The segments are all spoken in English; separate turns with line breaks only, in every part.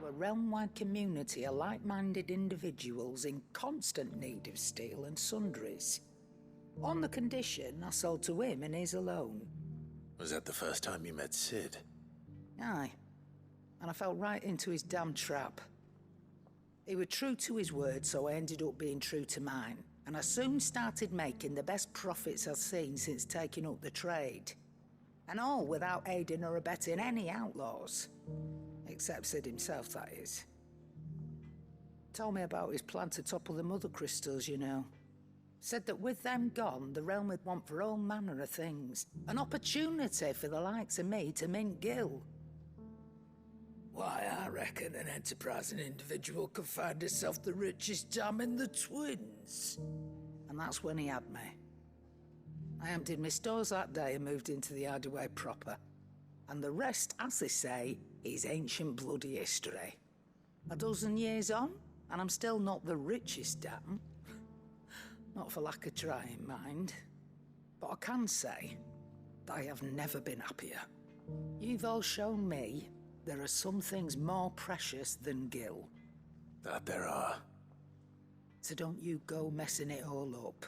a realm-wide community of like-minded individuals in constant need of steel and sundries. On the condition I sold to him and his alone.
Was that the first time you met Sid?
Aye. And I fell right into his damn trap. He was true to his word, so I ended up being true to mine. And I soon started making the best profits I've seen since taking up the trade. And all without aiding or abetting any outlaws. Except Sid himself, that is. Told me about his plan to topple the mother crystals, you know. Said that with them gone, the realm would want for all manner of things. An opportunity for the likes of me to mint gil. Why, I reckon an enterprising individual could find himself the richest dam in the Twins. And that's when he had me. I emptied my stores that day and moved into the hideaway proper. And the rest, as they say, is ancient bloody history. A dozen years on, and I'm still not the richest dam. Not for lack of trying, mind. But I can say, I have never been happier. You've all shown me there are some things more precious than gil.
That there are.
So don't you go messing it all up.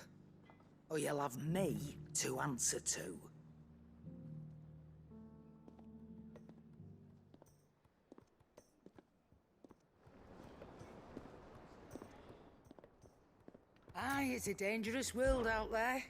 Or you'll have me to answer to. Aye, it's a dangerous world out there.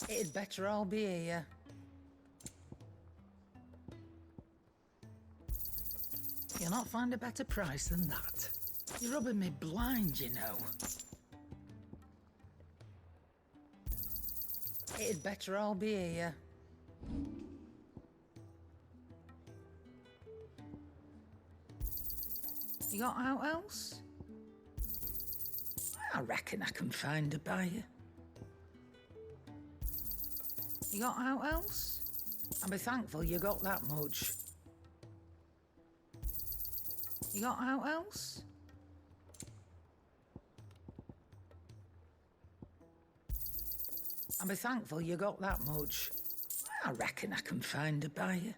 It'd better all be here. You'll not find a better price than that. You're rubbing me blind, you know. It'd better all be here. You got out else? I reckon I can find a buyer. You got out else? I'll be thankful you got that much. You got out else? I'll be thankful you got that much. I reckon I can find a buyer.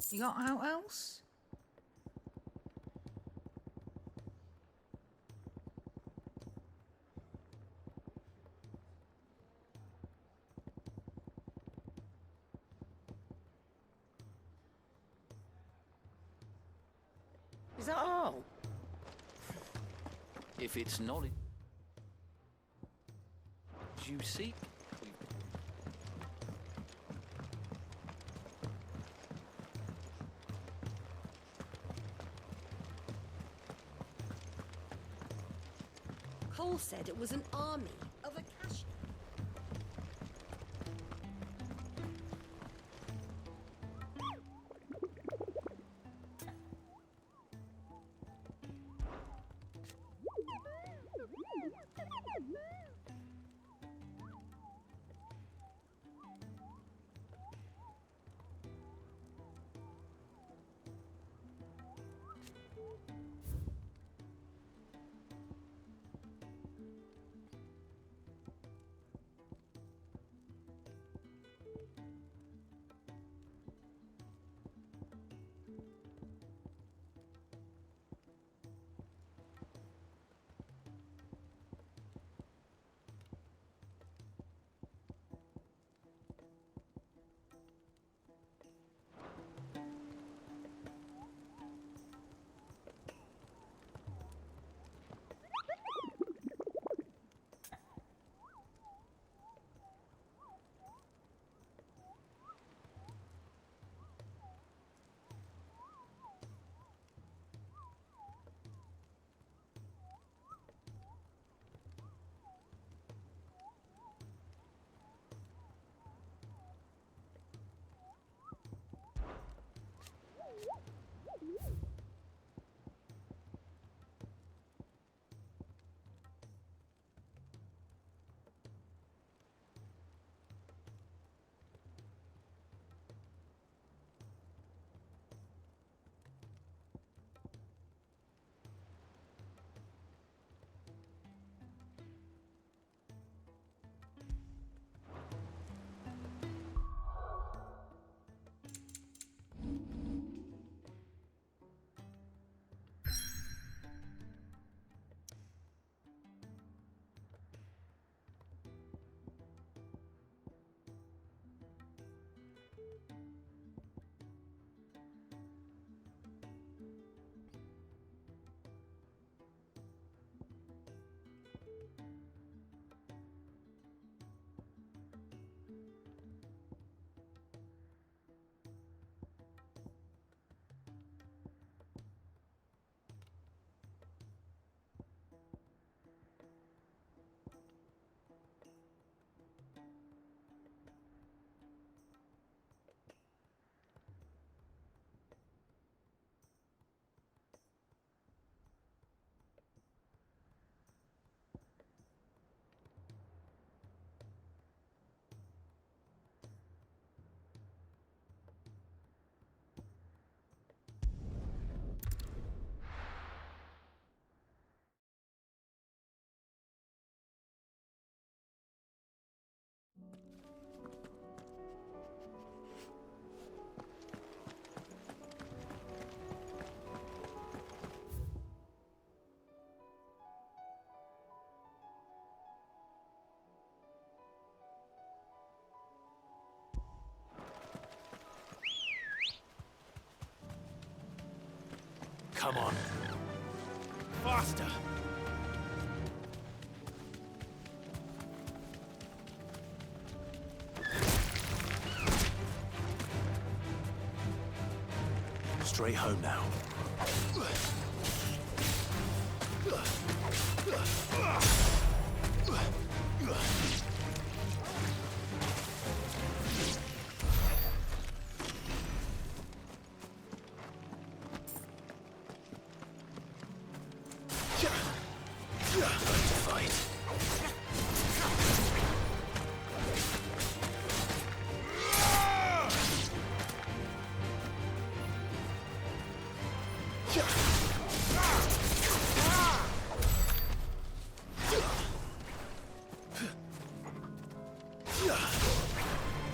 You got out else? Is that all?
If it's knowledge you seek,
Cole said it was an army of Akashi.
Come on.
Faster!
Straight home now. Time to fight.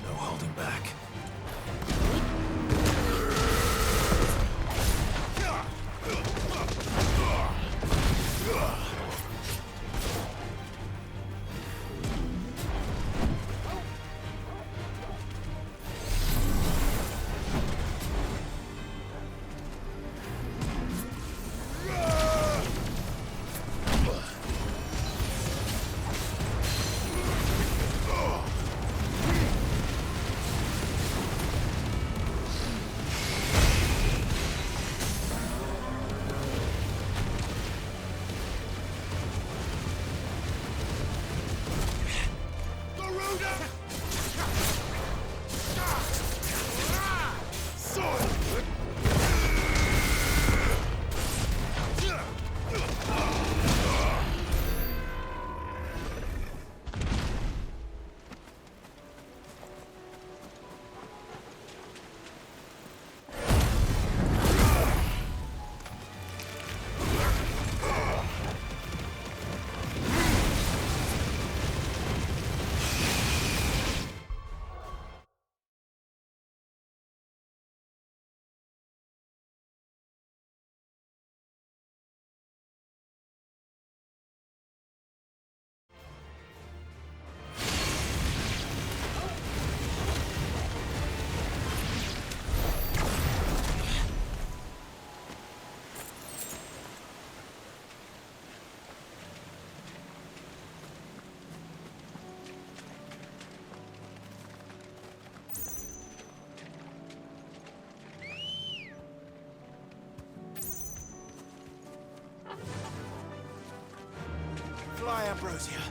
No holding back.
Fly, Ambrosia.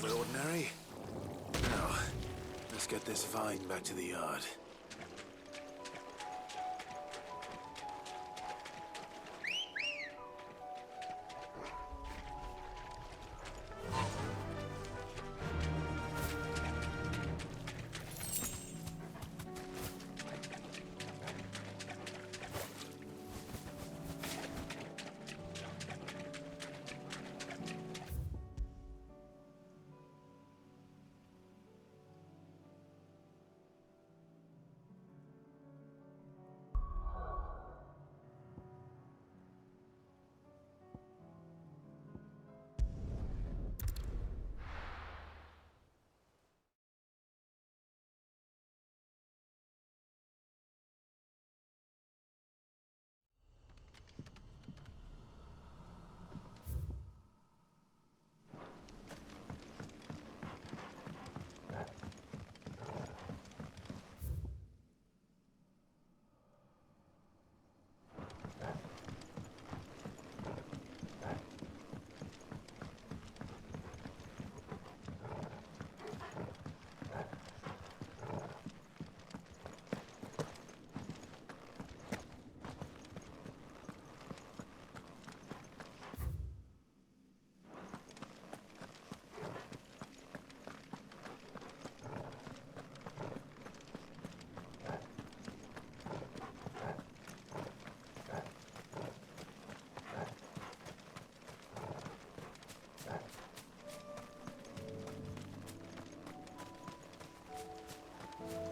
bit ordinary. Now, let's get this vine back to the yard.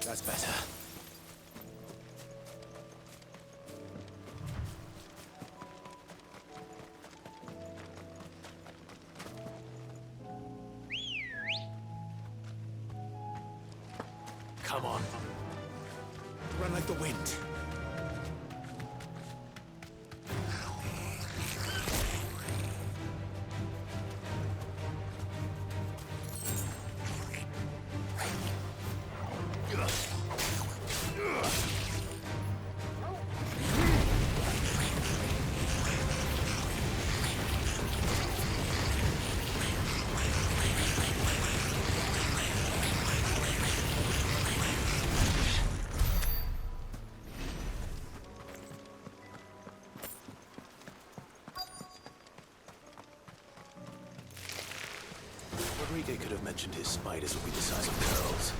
That's better. Come on. Run like the wind. Rodriguez could have mentioned his spiders would be the size of pearls.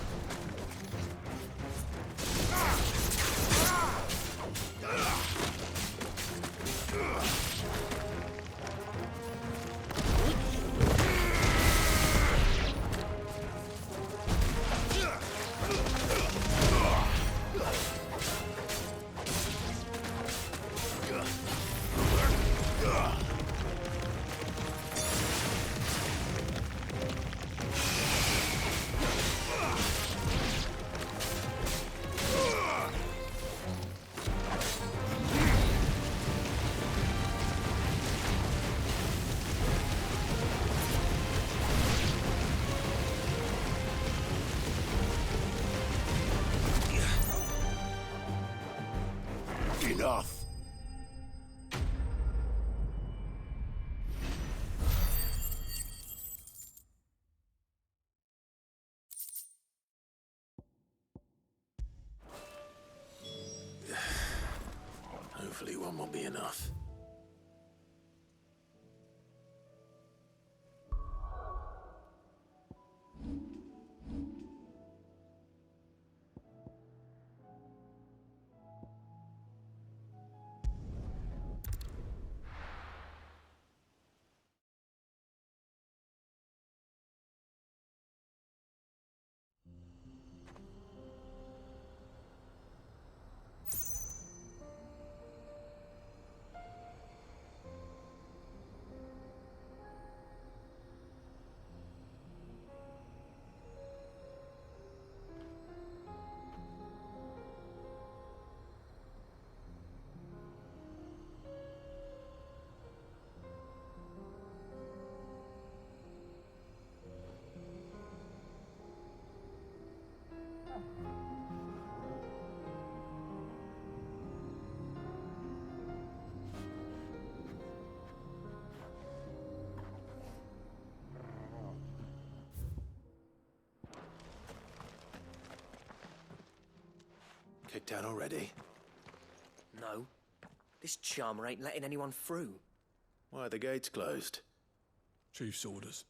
Enough! Hopefully one won't be enough. Kicked out already?
No. This charmer ain't letting anyone through.
Why are the gates closed?
Chief's orders.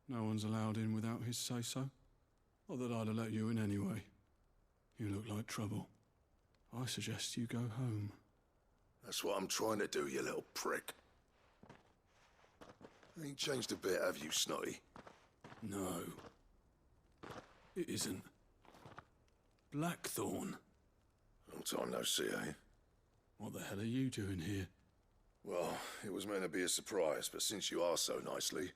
No one's allowed in without his say-so. Not that I'd have let you in anyway. You look like trouble. I suggest you go home.
That's what I'm trying to do, you little prick. Ain't changed a bit, have you, Snotty?
No. It isn't. Blackthorn.
Long time no see, eh?
What the hell are you doing here?
Well, it was meant to be a surprise, but since you asked so nicely,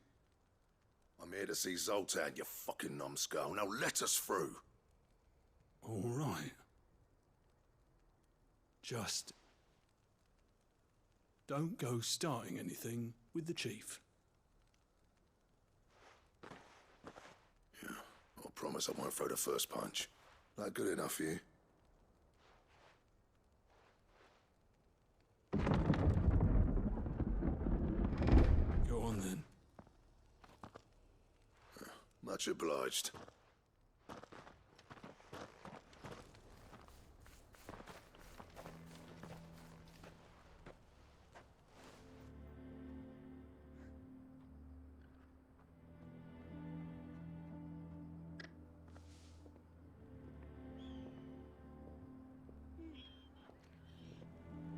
I'm here to see Zoltan, you fucking numbskull. Now let us through.
All right. Just don't go starting anything with the chief.
Yeah, I promise I won't throw the first punch. That good enough for you?
Go on then.
Much obliged.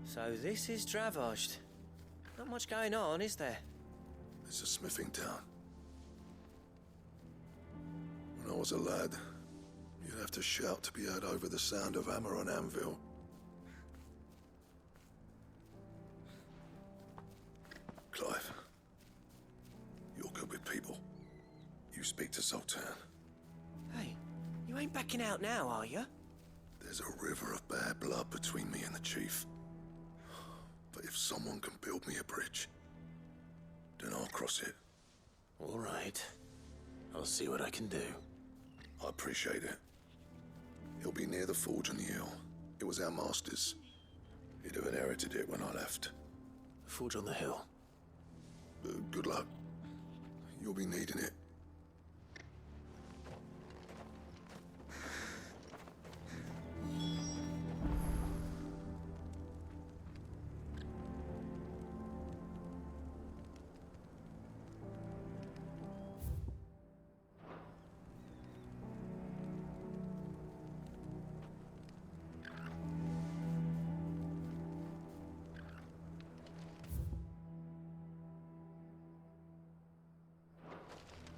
So this is Dravaged. Not much going on, is there?
It's a smithing town. When I was a lad, you'd have to shout to be heard over the sound of hammer on anvil. Clive, you're good with people. You speak to Zoltan.
Hey, you ain't backing out now, are you?
There's a river of bad blood between me and the chief. But if someone can build me a bridge, then I'll cross it.
All right. I'll see what I can do.
I appreciate it. He'll be near the forge on the hill. It was our master's. He'd have inherited it when I left.
Forge on the hill.
Good luck. You'll be needing it.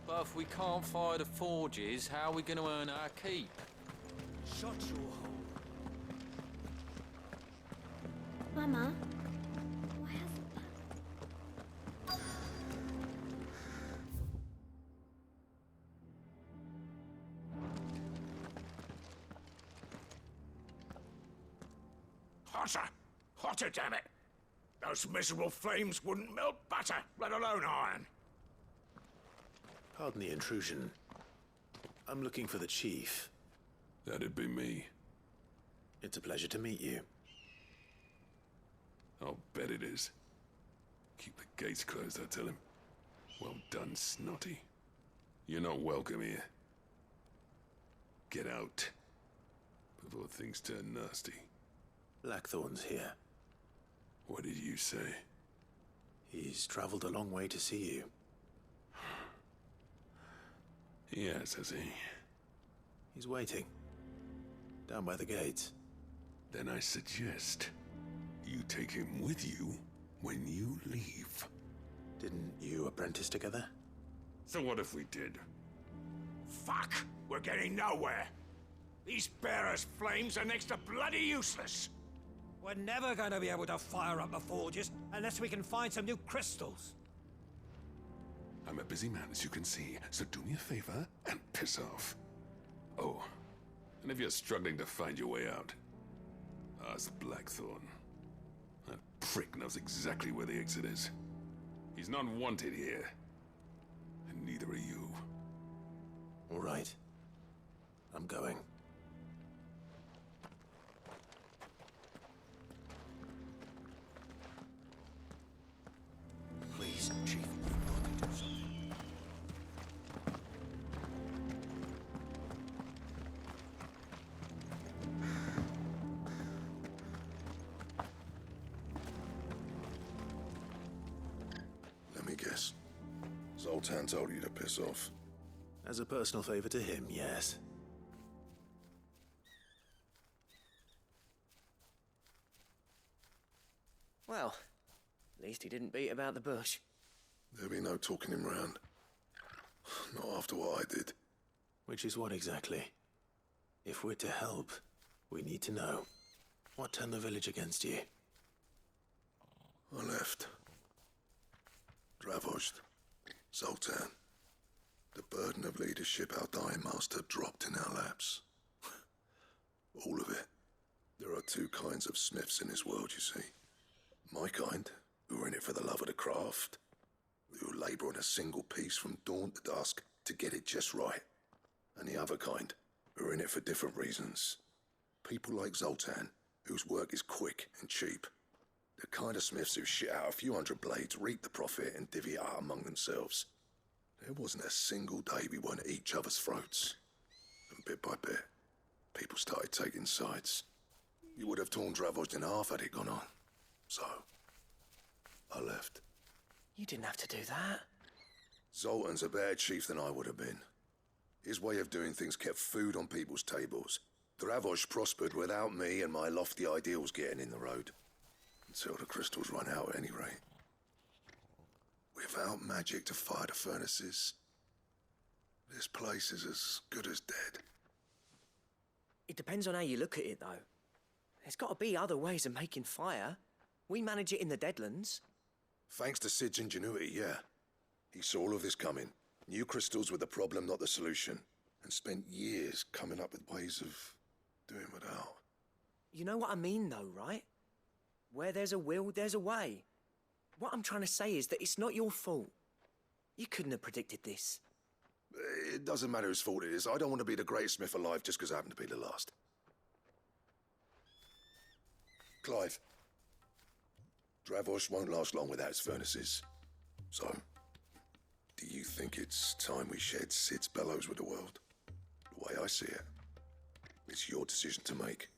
But if we can't fire the forges, how are we going to earn our keep?
Shut your hole.
Mama, why hasn't
Hotter! Hotter, damn it! Those miserable flames wouldn't melt butter, let alone iron.
Pardon the intrusion. I'm looking for the chief.
That'd be me.
It's a pleasure to meet you.
I'll bet it is. Keep the gates closed, I tell him. Well done, Snotty. You're not welcome here. Get out. Before things turn nasty.
Blackthorn's here.
What did you say?
He's traveled a long way to see you.
Yes, has he?
He's waiting. Down by the gates.
Then I suggest you take him with you when you leave.
Didn't you apprentice together?
So what if we did?
Fuck! We're getting nowhere. These bearers' flames are next to bloody useless.
We're never going to be able to fire up the forges unless we can find some new crystals.
I'm a busy man, as you can see, so do me a favor and piss off. Oh, and if you're struggling to find your way out, ask Blackthorn. That prick knows exactly where the exit is. He's not wanted here, and neither are you.
All right. I'm going.
Please, Chief, you've got to do something.
Zoltan told you to piss off.
As a personal favor to him, yes.
Well, at least he didn't beat about the bush.
There'll be no talking him round. Not after what I did.
Which is what exactly? If we're to help, we need to know. What turned the village against you?
I left. Dravozd. Zoltan. The burden of leadership our dying master dropped in our laps. All of it. There are two kinds of smiths in this world, you see. My kind, who are in it for the love of the craft, who labour on a single piece from dawn to dusk to get it just right. And the other kind, who are in it for different reasons. People like Zoltan, whose work is quick and cheap. The kind of smiths who shit out a few hundred blades, reap the profit, and divvy it out among themselves. There wasn't a single day we weren't at each other's throats. And bit by bit, people started taking sides. You would have torn Dravozd in half had it gone on. So, I left.
You didn't have to do that.
Zoltan's a better chief than I would have been. His way of doing things kept food on people's tables. Dravozd prospered without me and my lofty ideals getting in the road. Until the crystals run out at any rate. Without magic to fire the furnaces, this place is as good as dead.
It depends on how you look at it, though. There's got to be other ways of making fire. We manage it in the Deadlands.
Thanks to Sid's ingenuity, yeah. He saw all of this coming. Knew crystals were the problem, not the solution. And spent years coming up with ways of doing without.
You know what I mean, though, right? Where there's a will, there's a way. What I'm trying to say is that it's not your fault. You couldn't have predicted this.
It doesn't matter whose fault it is. I don't want to be the greatest smith alive just because I happen to be the last. Clive. Dravozd won't last long without its furnaces. So, do you think it's time we shed Sid's bellows with the world? The way I see it, it's your decision to make.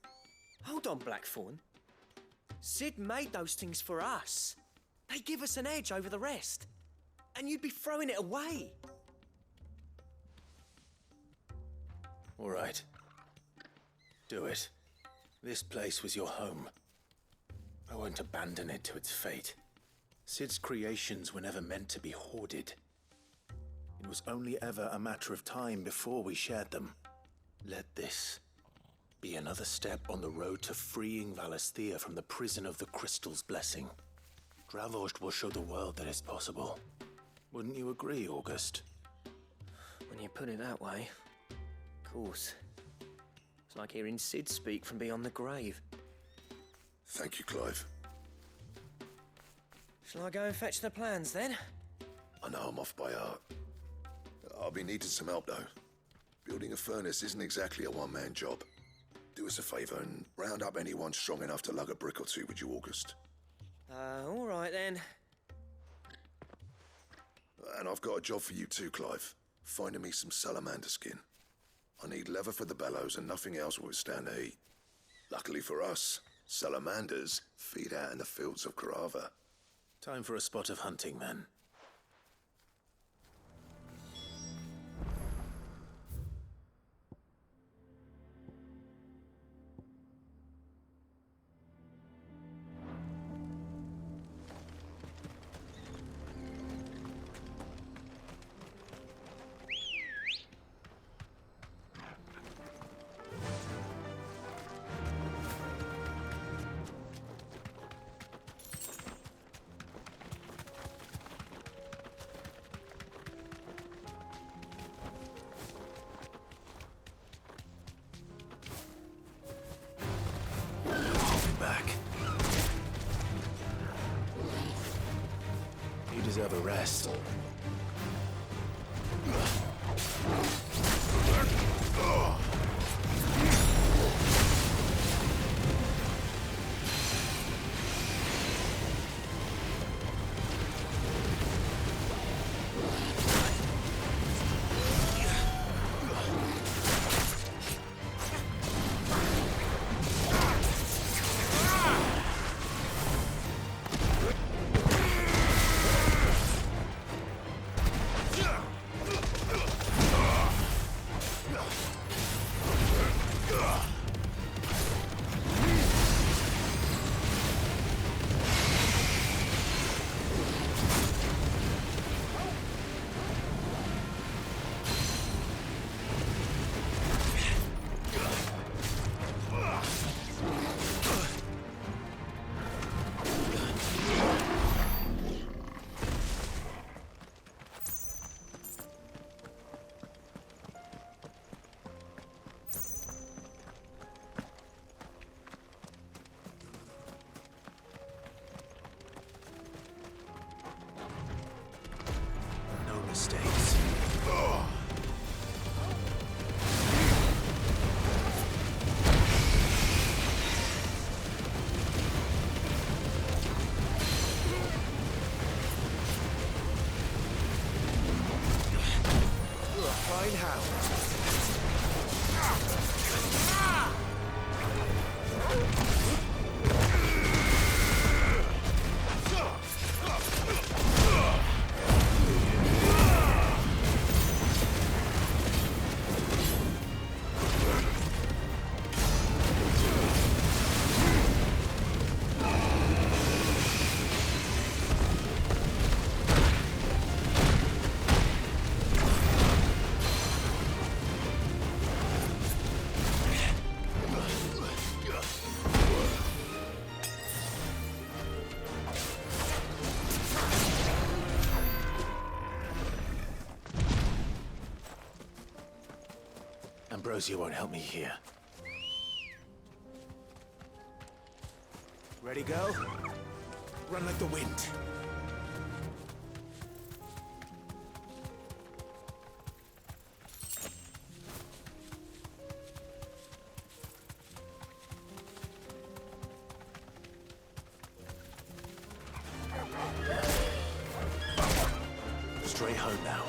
Hold on, Blackthorn. Sid made those things for us. They give us an edge over the rest. And you'd be throwing it away.
All right. Do it. This place was your home. I won't abandon it to its fate. Sid's creations were never meant to be hoarded. It was only ever a matter of time before we shared them. Let this be another step on the road to freeing Valisthea from the prison of the Crystal's blessing. Dravozd will show the world that it's possible. Wouldn't you agree, August?
When you put it that way, of course. It's like hearing Sid speak from beyond the grave.
Thank you, Clive.
Shall I go and fetch the plans, then?
I know I'm off by heart. I'll be needing some help, though. Building a furnace isn't exactly a one-man job. Do us a favour and round up anyone strong enough to lug a brick or two, would you, August?
All right, then.
And I've got a job for you too, Clive. Finding me some salamander skin. I need leather for the bellows and nothing else will withstand the heat. Luckily for us, salamanders feed out in the fields of Karava.
Time for a spot of hunting, then. You deserve a rest. suppose you won't help me here. Ready, go? Run like the wind. Straight home now.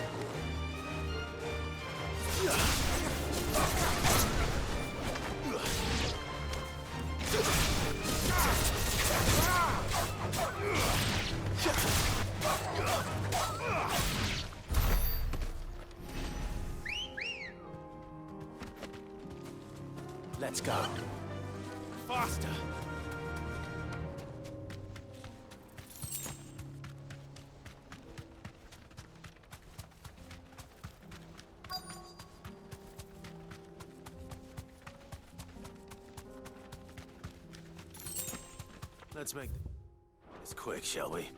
Let's go. Faster! Let's make this quick, shall we?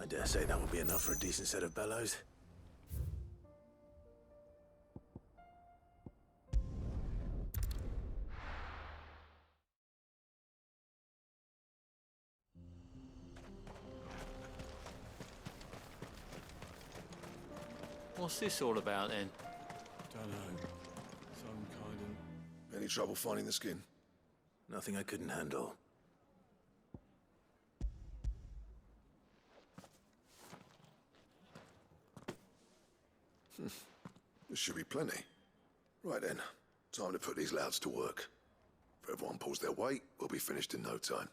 I dare say that would be enough for a decent set of bellows.
What's this all about then?
Don't know. Some kind of...
Any trouble finding the skin?
Nothing I couldn't handle.
There should be plenty. Right then, time to put these louds to work. If everyone pulls their weight, we'll be finished in no time.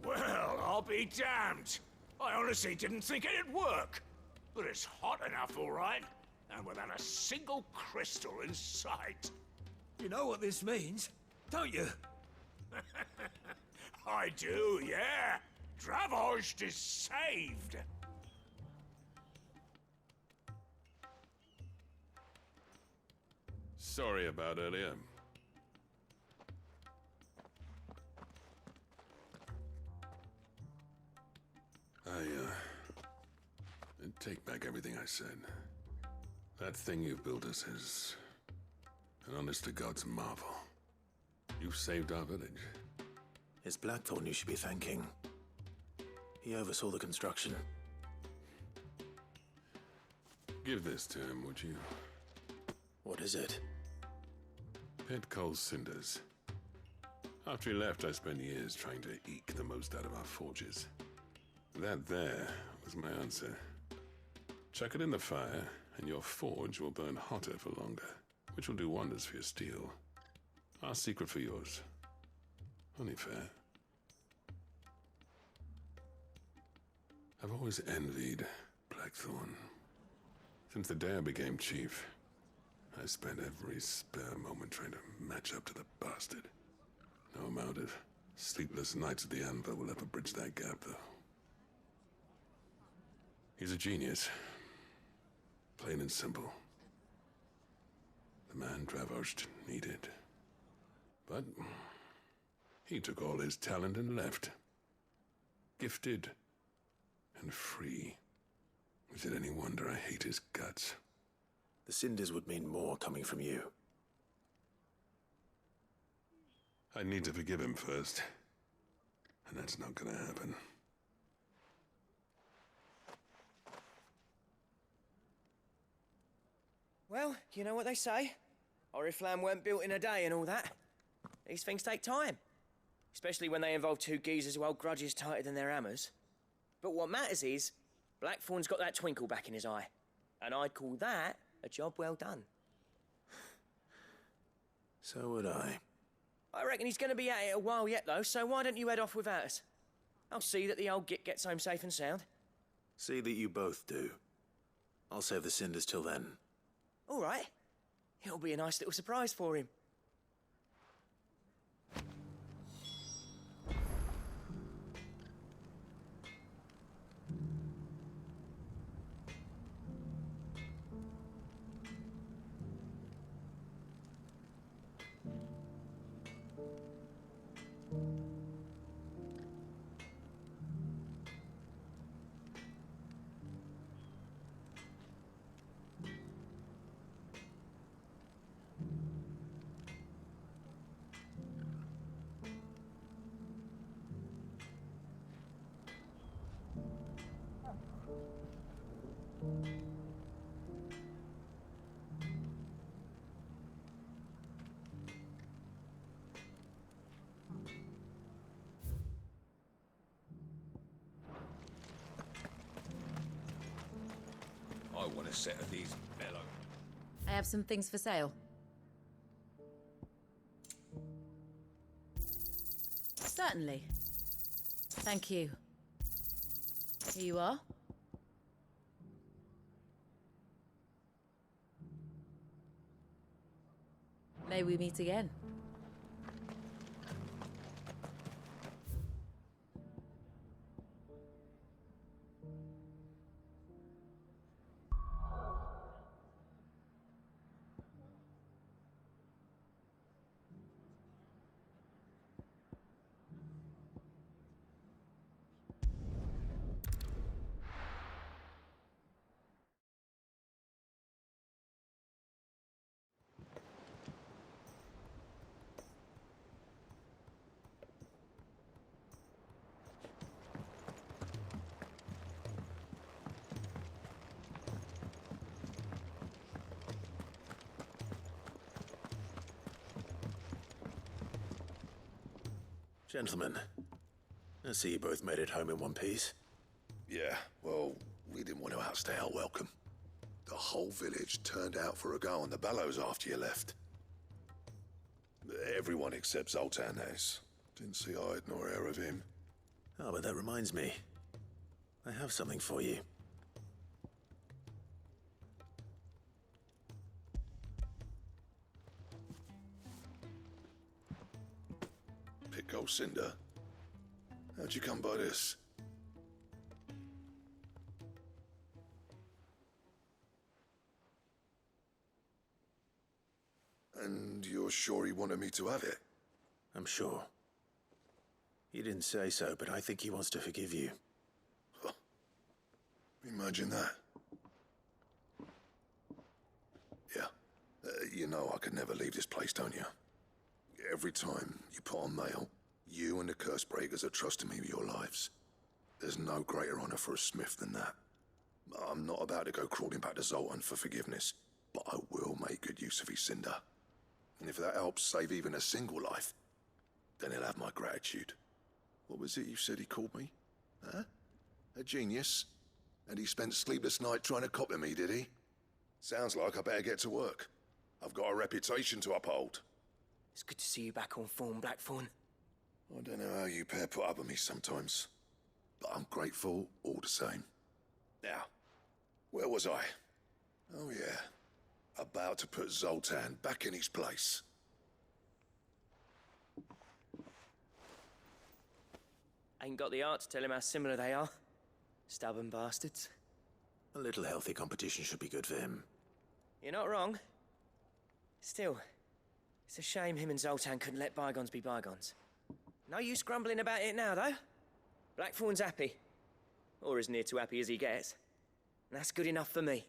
Well, I'll be damned. I honestly didn't think it'd work. But it's hot enough, all right. And without a single crystal in sight.
You know what this means, don't you?
I do, yeah. Dravost is saved.
Sorry about earlier. I take back everything I said. That thing you built us is an honest-to-God's marvel. You've saved our village.
It's Blackthorn you should be thanking. He oversaw the construction.
Give this to him, would you?
What is it?
Pet Cole's cinders. After he left, I spent years trying to eke the most out of our forges. That there was my answer. Chuck it in the fire, and your forge will burn hotter for longer, which will do wonders for your steel. Our secret for yours. Only fair. I've always envied Blackthorn. Since the day I became chief, I spent every spare moment trying to match up to the bastard. No amount of sleepless nights at the Anvil will ever bridge that gap, though. He's a genius. Plain and simple. The man Dravosht needed. But he took all his talent and left. Gifted and free. Is it any wonder I hate his guts?
The cinders would mean more coming from you.
I need to forgive him first. And that's not gonna happen.
Well, you know what they say. Oriflamme weren't built in a day and all that. These things take time. Especially when they involve two geezers who hold grudges tighter than their hammers. But what matters is, Blackthorn's got that twinkle back in his eye. And I'd call that a job well done.
So would I.
I reckon he's going to be at it a while yet, though, so why don't you head off without us? I'll see that the old git gets home safe and sound.
See that you both do. I'll save the cinders till then.
All right. It'll be a nice little surprise for him.
I want a set of these bellows.
I have some things for sale. Certainly. Thank you. Here you are. May we meet again.
Gentlemen, I see you both made it home in one piece.
Yeah, well, we didn't want to outstay our welcome. The whole village turned out for a go on the bellows after you left. Everyone except Zoltan has. Didn't see hide nor hair of him.
Oh, but that reminds me. I have something for you.
Pick old Cinder. How'd you come by this? And you're sure he wanted me to have it?
I'm sure. He didn't say so, but I think he wants to forgive you.
Huh. Imagine that. Yeah. You know I could never leave this place, don't you? Every time you put on mail, you and the curse breakers are trusting me with your lives. There's no greater honor for a smith than that. I'm not about to go crawling back to Zoltan for forgiveness, but I will make good use of his cinder. And if that helps save even a single life, then he'll have my gratitude. What was it you said he called me? Huh? A genius? And he spent sleepless night trying to copy me, did he? Sounds like I better get to work. I've got a reputation to uphold.
It's good to see you back on form, Blackthorn.
I don't know how you pair put up with me sometimes, but I'm grateful all the same. Now, where was I? Oh yeah, about to put Zoltan back in his place.
Ain't got the art to tell him how similar they are. Stubborn bastards.
A little healthy competition should be good for him.
You're not wrong. Still, it's a shame him and Zoltan couldn't let bygones be bygones. No use grumbling about it now, though. Blackthorn's happy. Or as near to happy as he gets. And that's good enough for me.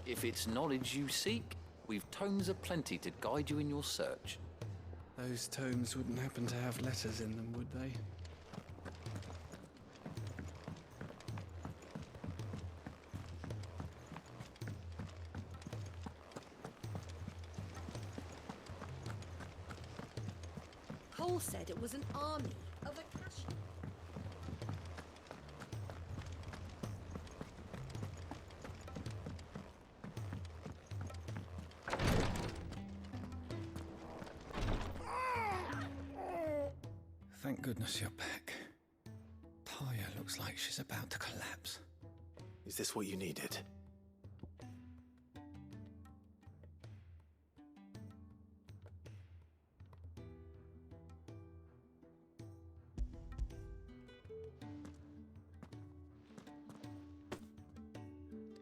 If it's knowledge you seek, we've tomes aplenty to guide you in your search.
Those tomes wouldn't happen to have letters in them, would they?
Cole said it was an army of Akashi.
Thank goodness you're back. Taya looks like she's about to collapse.
Is this what you needed?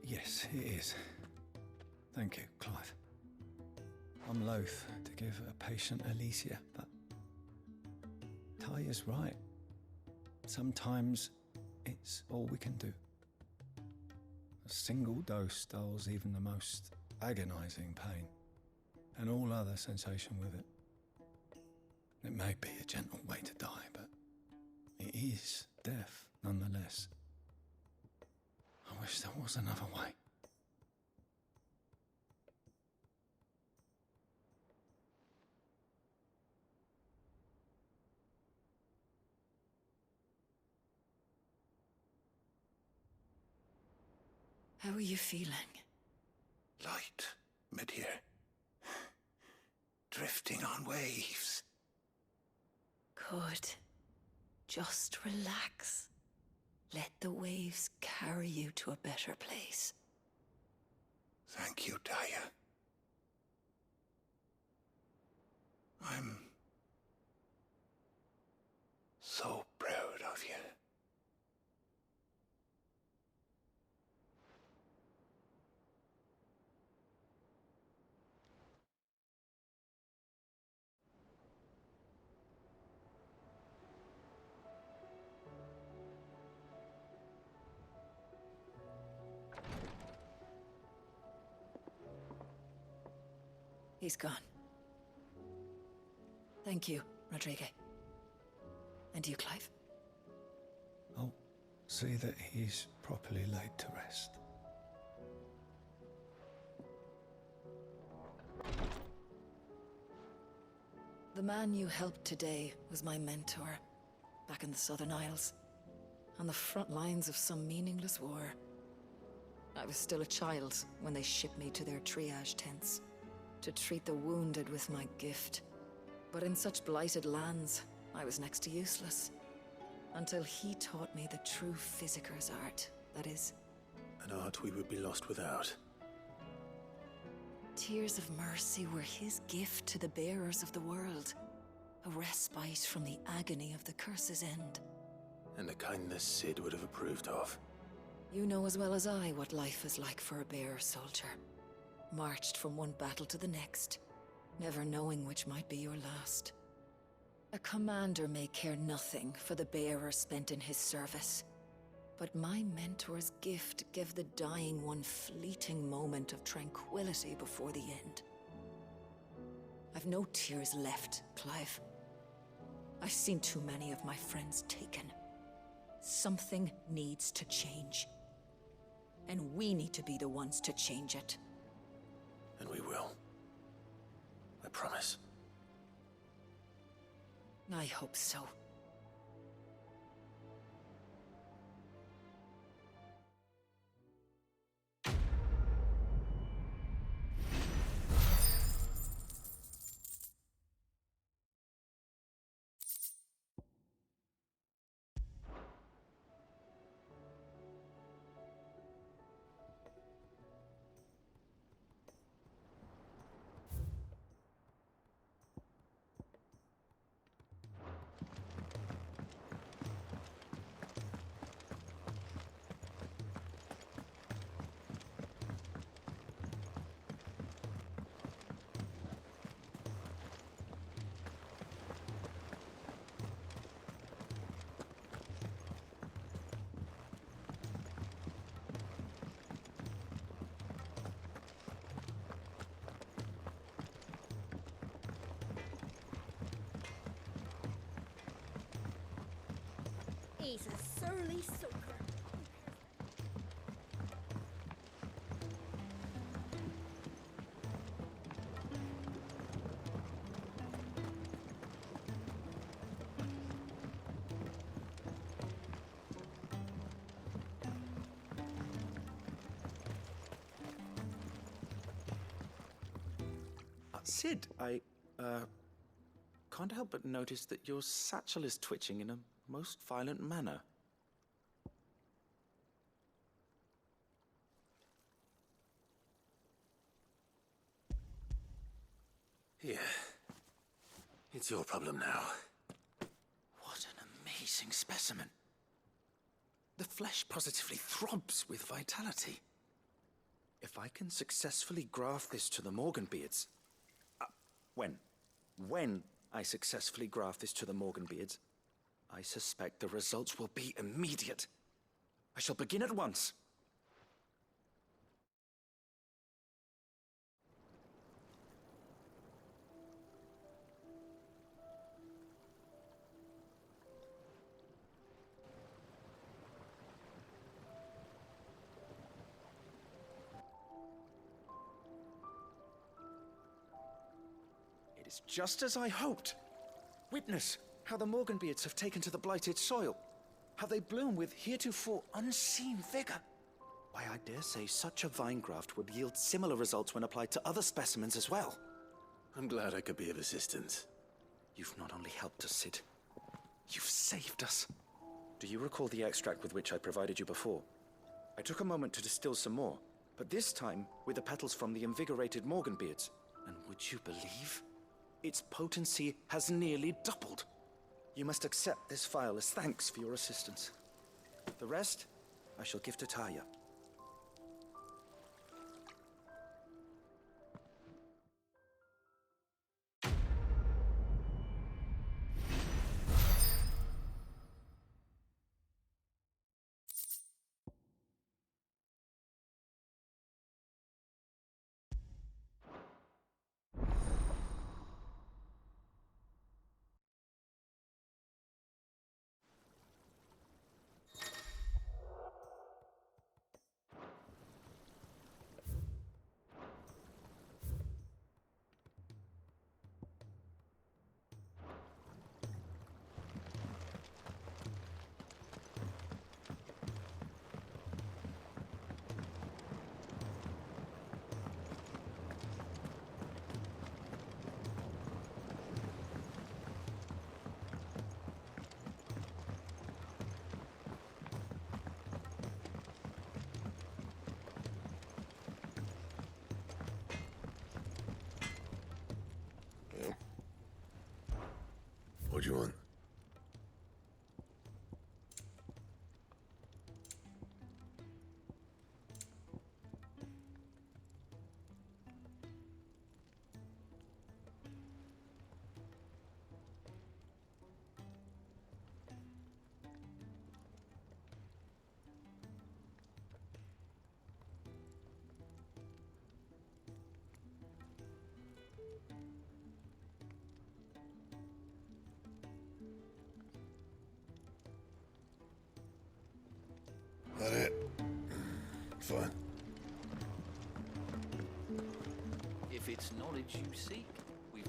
Yes, it is. Thank you, Clive. I'm loath to give a patient Alicia, but Taya's right. Sometimes it's all we can do. A single dose dulls even the most agonizing pain, and all other sensation with it. It may be a gentle way to die, but it is death nonetheless. I wish there was another way.
How are you feeling?
Light, mid-here. Drifting on waves.
Good. Just relax. Let the waves carry you to a better place.
Thank you, Taya. I'm so proud of you.
He's gone. Thank you, Rodrigue. And you, Clive?
I'll see that he's properly laid to rest.
The man you helped today was my mentor, back in the Southern Isles, on the front lines of some meaningless war. I was still a child when they shipped me to their triage tents, to treat the wounded with my gift. But in such blighted lands, I was next to useless. Until he taught me the true physicker's art, that is.
An art we would be lost without.
Tears of mercy were his gift to the bearers of the world. A respite from the agony of the curse's end.
And a kindness Sid would have approved of.
You know as well as I what life is like for a bearer soldier. marched from one battle to the next, never knowing which might be your last. A commander may care nothing for the bearer spent in his service, but my mentor's gift gave the dying one fleeting moment of tranquility before the end. I've no tears left, Clive. I've seen too many of my friends taken. Something needs to change. And we need to be the ones to change it.
And we will. I promise.
I hope so.
He's a surly soaker.
Sid, I can't help but notice that your satchel is twitching in a most violent manner.
Yeah. It's your problem now.
What an amazing specimen. The flesh positively throbs with vitality. If I can successfully graft this to the Morganbeards... When I successfully graft this to the Morganbeards, I suspect the results will be immediate. I shall begin at once. It is just as I hoped. Witness how the Morganbeards have taken to the blighted soil. How they bloom with heretofore unseen vigor. Why, I dare say such a vine graft would yield similar results when applied to other specimens as well.
I'm glad I could be of assistance.
You've not only helped us, Sid, you've saved us. Do you recall the extract with which I provided you before? I took a moment to distill some more, but this time with the petals from the invigorated Morganbeards. And would you believe? Its potency has nearly doubled. You must accept this vial as thanks for your assistance. The rest, I shall give to Taya.
What do you want? Fine.
If it's knowledge you seek, we've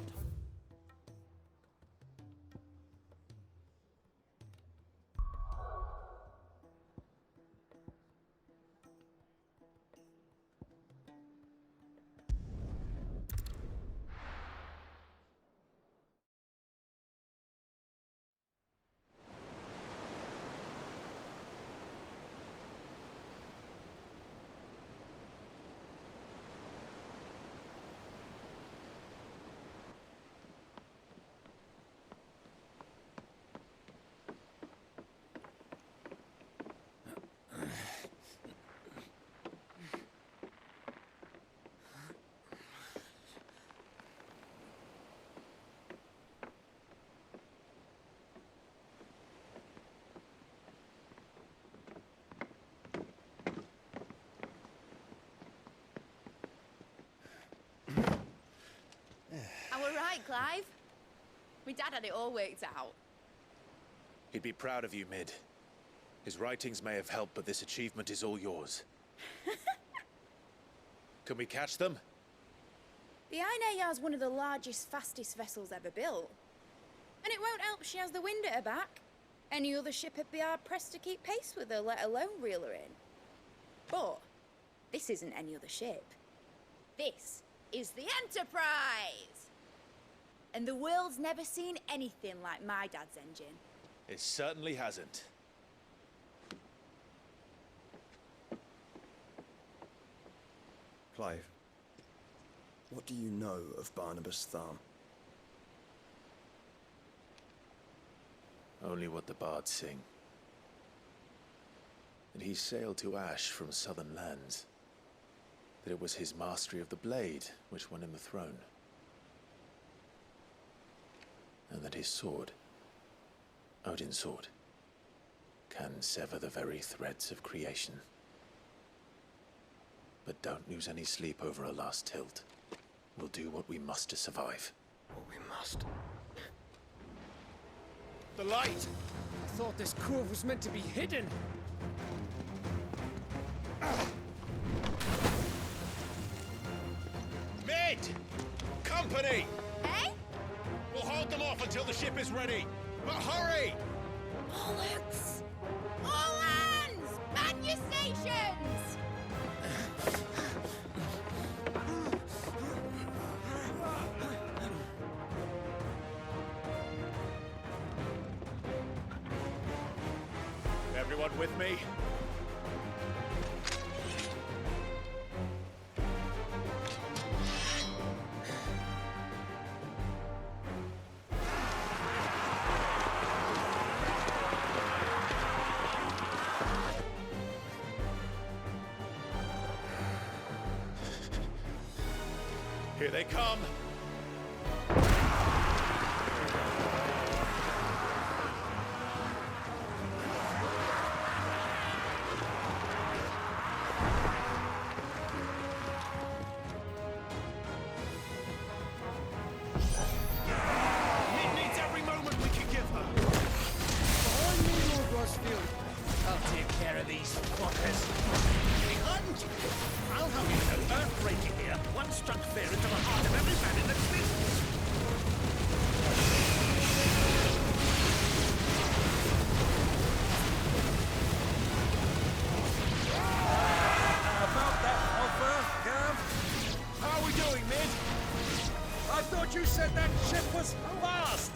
I were right, Clive. My dad had it all worked out.
He'd be proud of you, Mid. His writings may have helped, but this achievement is all yours. Can we catch them?
The Ainayar's one of the largest, fastest vessels ever built. And it won't help she has the wind at her back. Any other ship would be hard-pressed to keep pace with her, let alone reel her in. But this isn't any other ship. This is the Enterprise! And the world's never seen anything like my dad's engine.
It certainly hasn't.
Clive, what do you know of Barnabas Tharm?
Only what the bards sing. That he sailed to Ash from southern lands. That it was his mastery of the blade which won him the throne. And that his sword, Odin's sword, can sever the very threads of creation. But don't lose any sleep over a last tilt. We'll do what we must to survive.
What we must.
The light!
I thought this cove was meant to be hidden.
Mid! Company!
Eh?
We'll hold them off until the ship is ready. But hurry!
Bollocks! All hands! Man your stations!
Everyone with me? Here they come!
I'll take care of these fuckers. Behind! I'll have you know, earthbreaking here. One struck fear into the heart of every man in existence.
About that offer, Gav?
How are we doing, Mid?
I thought you said that ship was fast!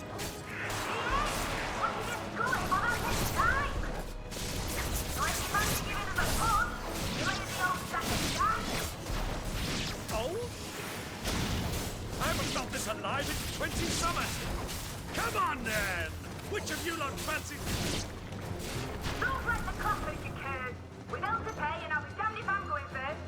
Oh? I haven't felt this alive in 20 summers. Come on, then! Which of you lot fancies...
Don't let the coffee decay. We don't to pay, and I'll be damned if I'm going first.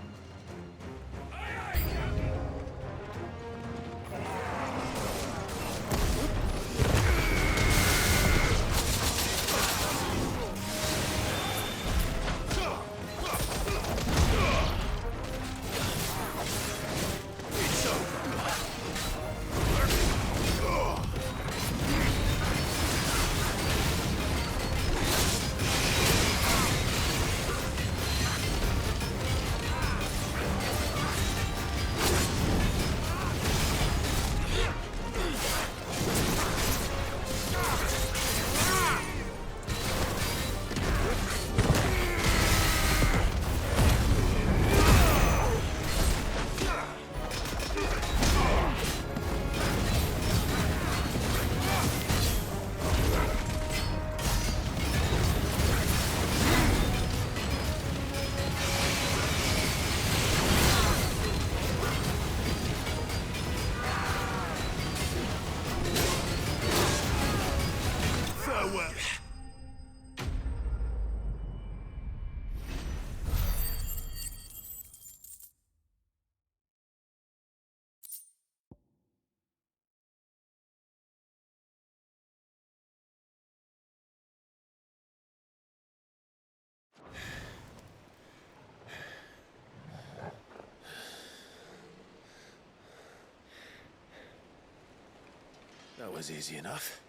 That was easy enough.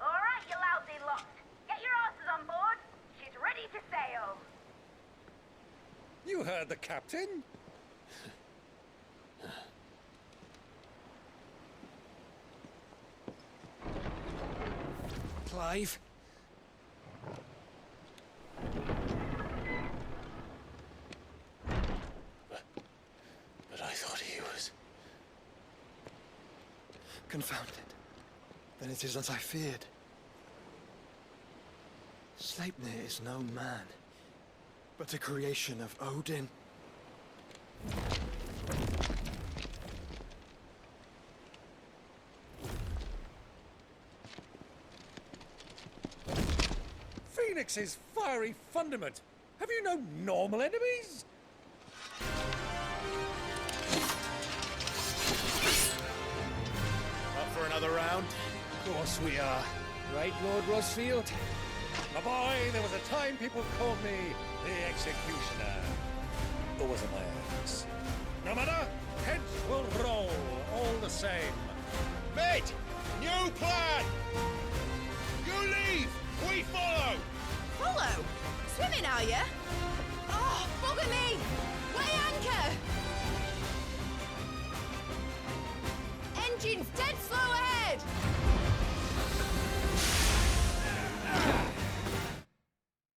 Alright, you lousy lot. Get your asses on board. She's ready to sail.
You heard the captain. Clive?
But I thought he was...
Confounded. Then it is as I feared. Sleipnir is no man, but a creation of Odin.
Phoenix's fiery fundament. Have you no normal enemies?
Up for another round?
Of course we are. Right, Lord Rosfield? My boy, there was a time people called me the Executioner. Or was it my axe? No matter, heads will roll all the same.
Mate! New plan! You leave! We follow!
Follow? Swimming, are you? Oh, bugger me! Weigh anchor! Engine's dead slow ahead!